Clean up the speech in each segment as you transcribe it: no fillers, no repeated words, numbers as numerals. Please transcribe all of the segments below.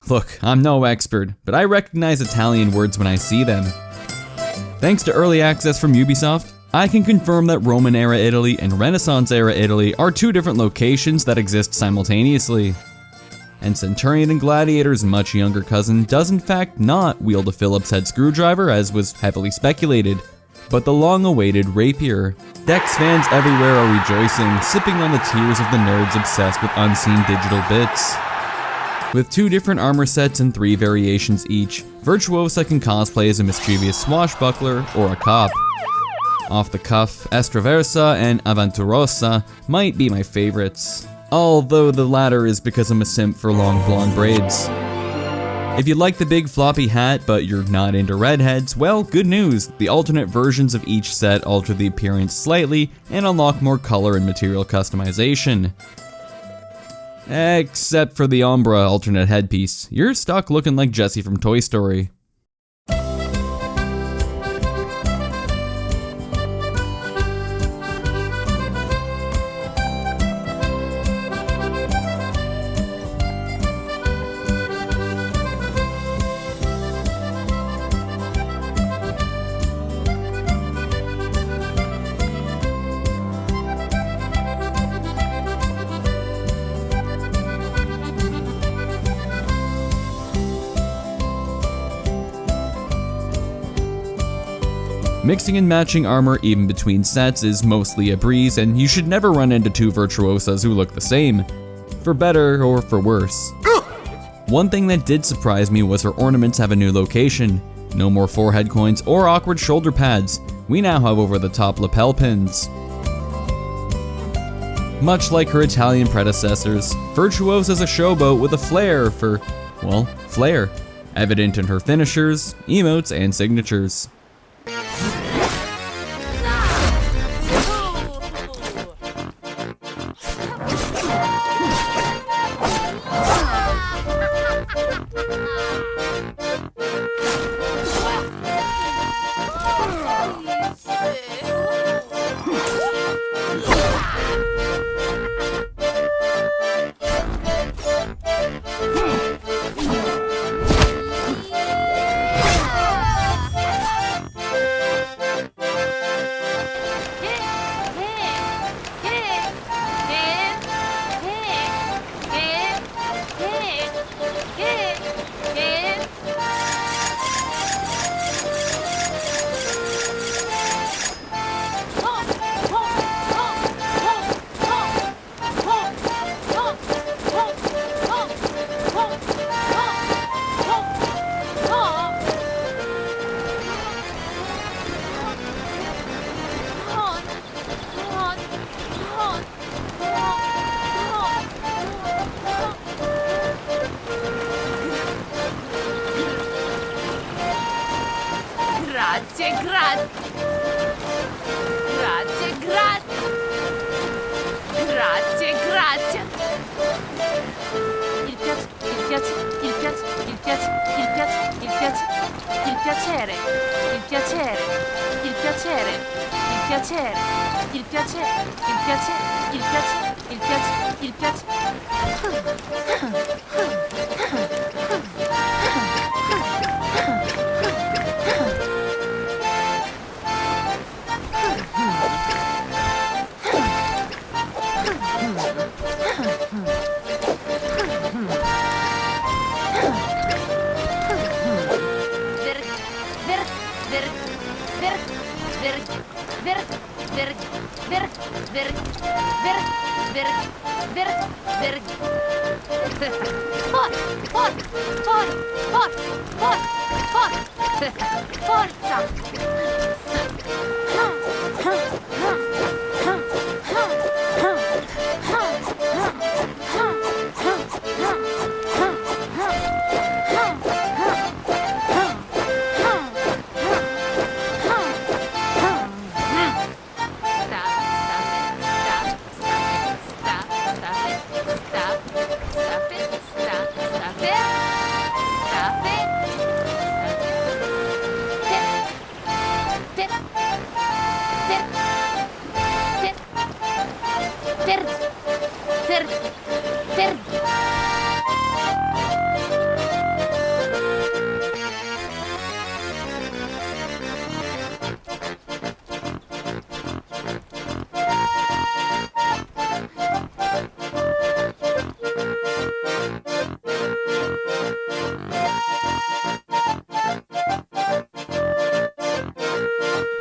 Look, I'm no expert, but I recognize Italian words when I see them. Thanks to early access from Ubisoft, I can confirm that Roman-era Italy and Renaissance-era Italy are two different locations that exist simultaneously. And Centurion and Gladiator's much younger cousin does in fact not wield a Phillips head screwdriver as was heavily speculated, but the long-awaited Rapier. Dex fans everywhere are rejoicing, sipping on the tears of the nerds obsessed with unseen digital bits. With 2 different armor sets and 3 variations each, Virtuosa can cosplay as a mischievous swashbuckler or a cop. Off the cuff, Estroversa and Aventurosa might be my favorites, although the latter is because I'm a simp for long blonde braids. If you like the big floppy hat but you're not into redheads, well, good news, the alternate versions of each set alter the appearance slightly and unlock more color and material customization. Except for the Umbra alternate headpiece, you're stuck looking like Jessie from Toy Story. Mixing and matching armor even between sets is mostly a breeze, and you should never run into 2 Virtuosas who look the same, for better or for worse. One thing that did surprise me was her ornaments have a new location. No more forehead coins or awkward shoulder pads. We now have over-the-top lapel pins. Much like her Italian predecessors, Virtuosa is a showboat with a flair for, well, flair, evident in her finishers, emotes, and signatures.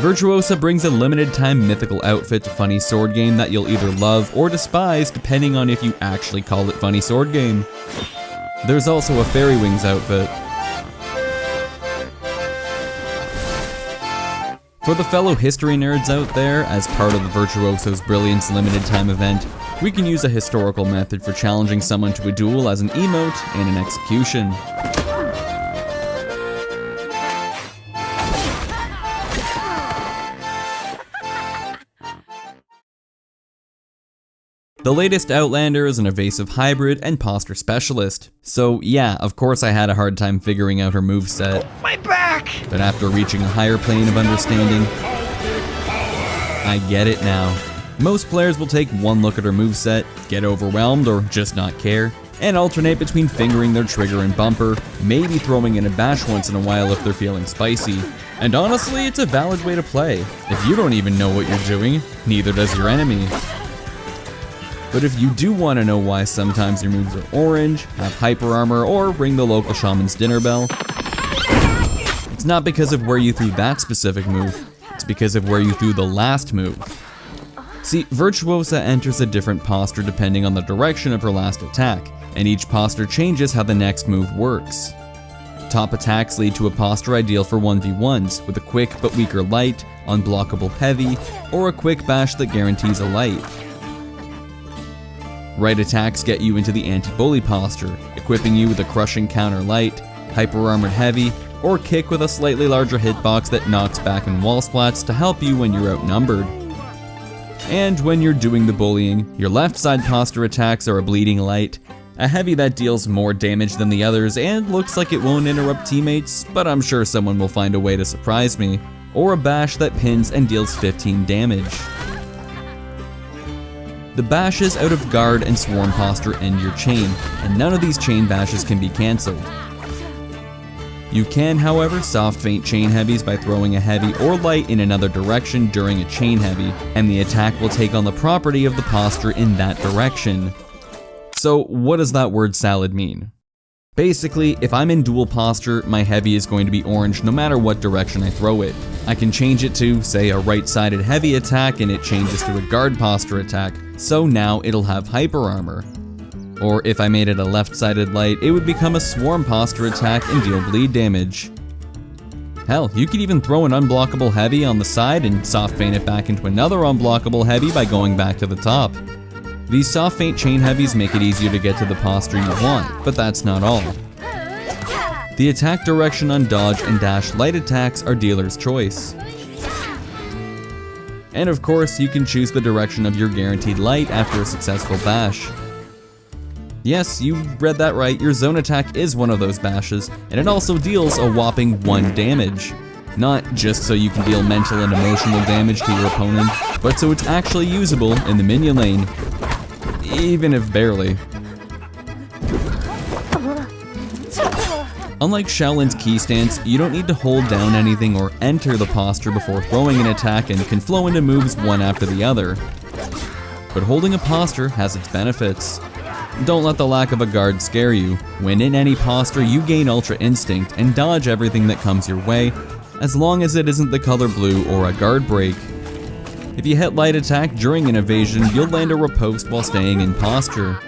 Virtuosa brings a limited time mythical outfit to Funny Sword Game that you'll either love or despise depending on if you actually call it Funny Sword Game. There's also a Fairy Wings outfit. For the fellow history nerds out there, as part of the Virtuosa's Brilliance limited time event, we can use a historical method for challenging someone to a duel as an emote and an execution. The latest Outlander is an evasive hybrid and posture specialist. So yeah, of course I had a hard time figuring out her moveset. My back! But after reaching a higher plane of understanding, I get it now. Most players will take one look at her moveset, get overwhelmed or just not care, and alternate between fingering their trigger and bumper, maybe throwing in a bash once in a while if they're feeling spicy. And honestly, it's a valid way to play. If you don't even know what you're doing, neither does your enemy. But if you do want to know why sometimes your moves are orange, have hyper armor, or ring the local shaman's dinner bell, it's not because of where you threw that specific move, it's because of where you threw the last move. See, Virtuosa enters a different posture depending on the direction of her last attack, and each posture changes how the next move works. Top attacks lead to a posture ideal for 1v1s, with a quick but weaker light, unblockable heavy, or a quick bash that guarantees a light. Right attacks get you into the anti-bully posture, equipping you with a crushing counter light, hyper-armored heavy, or kick with a slightly larger hitbox that knocks back in wall splats to help you when you're outnumbered. And when you're doing the bullying, your left side posture attacks are a bleeding light, a heavy that deals more damage than the others and looks like it won't interrupt teammates, but I'm sure someone will find a way to surprise me, or a bash that pins and deals 15 damage. The bashes out of guard and swarm posture end your chain, and none of these chain bashes can be cancelled. You can, however, soft feint chain heavies by throwing a heavy or light in another direction during a chain heavy, and the attack will take on the property of the posture in that direction. So what does that word salad mean? Basically, if I'm in dual posture, my heavy is going to be orange no matter what direction I throw it. I can change it to, say, a right-sided heavy attack and it changes to a guard posture attack, so now it'll have hyper armor. Or if I made it a left-sided light, it would become a swarm posture attack and deal bleed damage. Hell, you could even throw an unblockable heavy on the side and soft feint it back into another unblockable heavy by going back to the top. These soft feint chain heavies make it easier to get to the posture you want, but that's not all. The attack direction on dodge and dash light attacks are dealer's choice. And of course, you can choose the direction of your guaranteed light after a successful bash. Yes, you read that right, your zone attack is one of those bashes, and it also deals a whopping 1 damage. Not just so you can deal mental and emotional damage to your opponent, but so it's actually usable in the minion lane. Even if barely. Unlike Shaolin's key stance, you don't need to hold down anything or enter the posture before throwing an attack and can flow into moves one after the other. But holding a posture has its benefits. Don't let the lack of a guard scare you. When in any posture, you gain Ultra Instinct and dodge everything that comes your way, as long as it isn't the color blue or a guard break. If you hit light attack during an evasion, you'll land a riposte while staying in posture.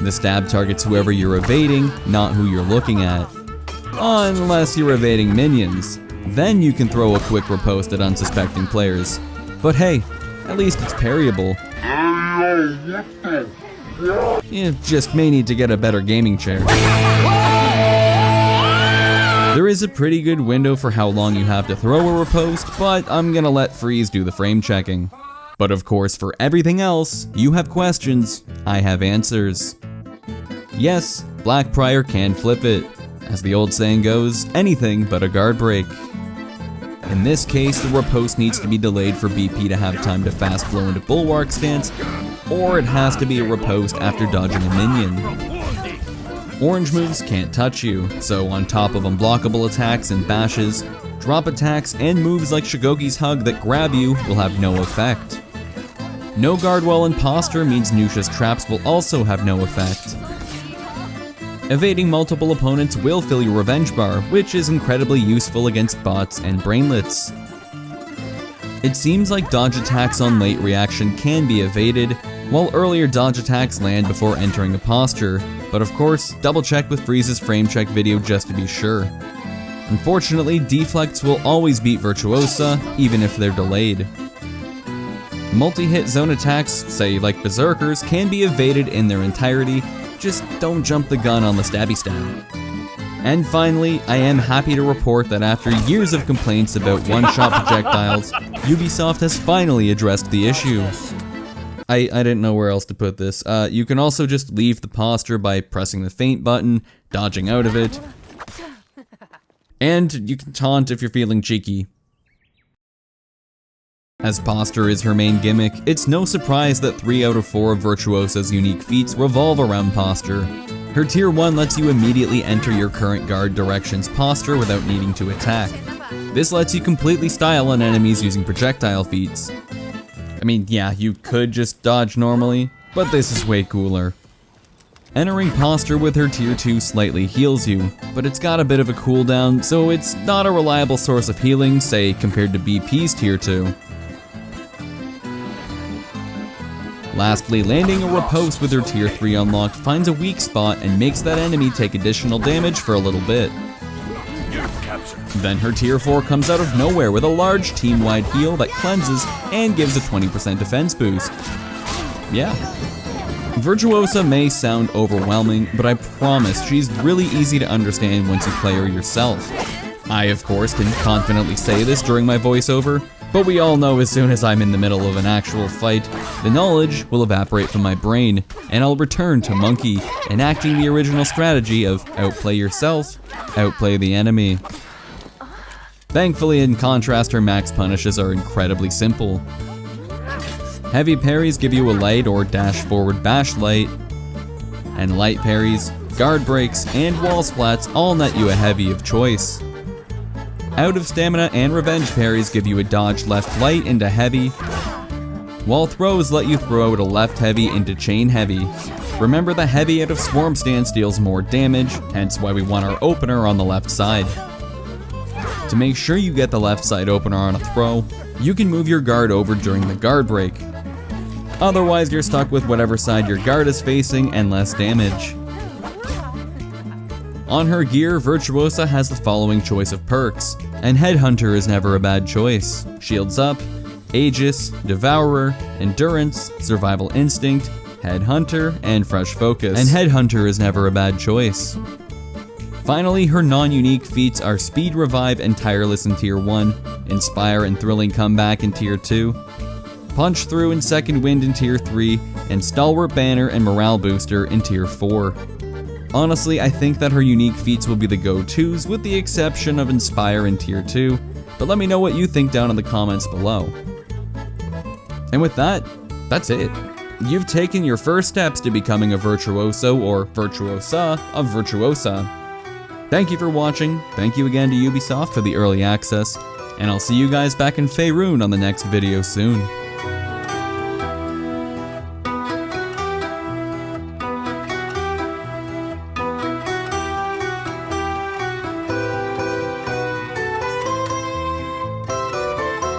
The stab targets whoever you're evading, not who you're looking at. Unless you're evading minions. Then you can throw a quick riposte at unsuspecting players. But hey, at least it's parryable. You just may need to get a better gaming chair. There is a pretty good window for how long you have to throw a riposte, but I'm gonna let Freeze do the frame checking. But of course, for everything else, you have questions, I have answers. Yes, Blackprior can flip it. As the old saying goes, anything but a guard break. In this case, the riposte needs to be delayed for BP to have time to fast flow into Bulwark stance, or it has to be a riposte after dodging a minion. Orange moves can't touch you, so on top of unblockable attacks and bashes, drop attacks and moves like Shigoki's Hug that grab you will have no effect. No guard while in posture means Nusha's traps will also have no effect. Evading multiple opponents will fill your revenge bar, which is incredibly useful against bots and brainlets. It seems like dodge attacks on late reaction can be evaded, while earlier dodge attacks land before entering a posture, but of course, double check with Freeze's frame check video just to be sure. Unfortunately, deflects will always beat Virtuosa, even if they're delayed. Multi-hit zone attacks, say like Berserkers, can be evaded in their entirety, just don't jump the gun on the stabby stab. And finally, I am happy to report that after years of complaints about one-shot projectiles, Ubisoft has finally addressed the issue. I didn't know where else to put this. You can also just leave the posture by pressing the feint button, dodging out of it, and you can taunt if you're feeling cheeky. As posture is her main gimmick, it's no surprise that 3 out of 4 of Virtuosa's unique feats revolve around posture. Her tier 1 lets you immediately enter your current guard direction's posture without needing to attack. This lets you completely style on enemies using projectile feats. I mean, yeah, you could just dodge normally, but this is way cooler. Entering posture with her tier 2 slightly heals you, but it's got a bit of a cooldown, so it's not a reliable source of healing, say, compared to BP's tier 2. Lastly, landing a riposte with her tier 3 unlocked finds a weak spot and makes that enemy take additional damage for a little bit. Then her tier 4 comes out of nowhere with a large team-wide heal that cleanses and gives a 20% defense boost. Yeah. Virtuosa may sound overwhelming, but I promise she's really easy to understand once you play her yourself. I, of course, can confidently say this during my voiceover, but we all know as soon as I'm in the middle of an actual fight, the knowledge will evaporate from my brain, and I'll return to Monkey, enacting the original strategy of outplay yourself, outplay the enemy. Thankfully, in contrast, her max punishes are incredibly simple. Heavy parries give you a light or dash forward bash light, and light parries, guard breaks, and wall splats all net you a heavy of choice. Out of stamina and revenge parries give you a dodge left light into heavy, while throws let you throw out a left heavy into chain heavy. Remember, the heavy out of swarm stance deals more damage, hence why we want our opener on the left side. To make sure you get the left side opener on a throw, you can move your guard over during the guard break. Otherwise, you're stuck with whatever side your guard is facing and less damage. On her gear, Virtuosa has the following choice of perks, and Headhunter is never a bad choice. Shields Up, Aegis, Devourer, Endurance, Survival Instinct, Headhunter, and Fresh Focus. And Headhunter is never a bad choice. Finally, her non-unique feats are Speed Revive and Tireless in tier 1, Inspire and Thrilling Comeback in tier 2, Punch Through and Second Wind in tier 3, and Stalwart Banner and Morale Booster in tier 4. Honestly, I think that her unique feats will be the go-tos, with the exception of Inspire in tier 2, but let me know what you think down in the comments below. And with that, that's it. You've taken your first steps to becoming a Virtuoso or Virtuosa of Virtuosa. Thank you for watching, thank you again to Ubisoft for the early access, and I'll see you guys back in Faerun on the next video soon.